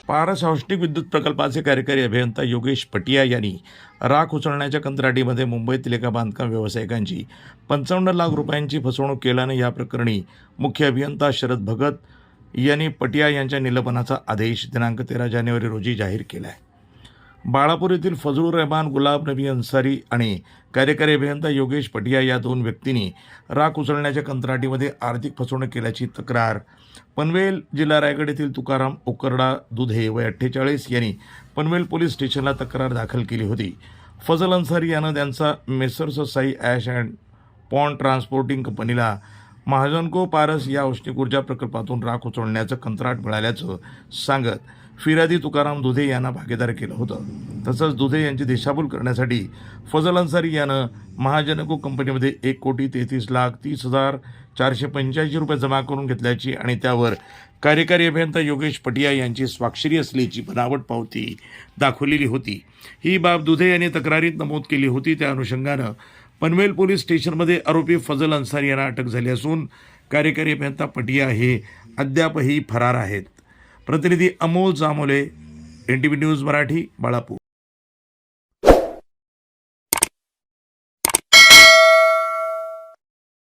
पारस औष्णिक विद्युत प्रकल्पाचे कार्यकारी अभियंता योगेश पटिया यांनी राख उचलण्याच्या कंत्राटीमध्ये मुंबईतील एका बांधकाम व्यावसायिकांची 55 लाख रुपयांची फसवणूक केल्याने या प्रकरणी मुख्य अभियंता शरद भगत यांनी पटिया यांच्या निलंबनाचा आदेश दिनांक 13 जानेवारी रोजी जाहीर केला आहे। बाळापूर येथील फजलुर रहमान गुलाब नबी अन्सारी आणि कार्यकारी अभियंता योगेश पटिया या दोन व्यक्तींनी राख उचलण्याच्या कंत्राटीमध्ये आर्थिक फसवणूक केल्याची तक्रार पनवेल जिल्हा रायगड येथील तुकाराम ओकरडा दुधे वय 48 यांनी पनवेल पोलीस स्टेशनला तक्रार दाखल केली होती। फजल अन्सारी यानं त्यांचा messrs Sai ash and pond transporting कंपनीला महाजनको पारस या औष्णिक ऊर्जा प्रकल्पातून राख उचलण्याचं कंत्राट मिळाल्याचं सांगत फिर्यादी तुकाराम दुधे यांना भागीदार केलं होतं। तसंच दुधे यांची दिशाभूल करण्यासाठी फजल अन्सारी यानं महाजनको कंपनीमध्ये 1,33,30,485 रुपये जमा करून घेतल्याची आणि त्यावर कार्यकारी अभियंता योगेश पटिया यांची स्वाक्षरी असल्याची बनावट पावती दाखवलेली होती। ही बाब दुधे यांनी तक्रारीत नमूद केली होती। त्या अनुषंगानं पनवेल पोलीस स्टेशनमध्ये आरोपी फजल अन्सारी यांना अटक झाली असून कार्यकारी अभियंता पटिया हे अद्यापही फरार आहेत। प्रतिनिधी अमोल जामोले, NTV न्यूज मराठी, बाळापूर।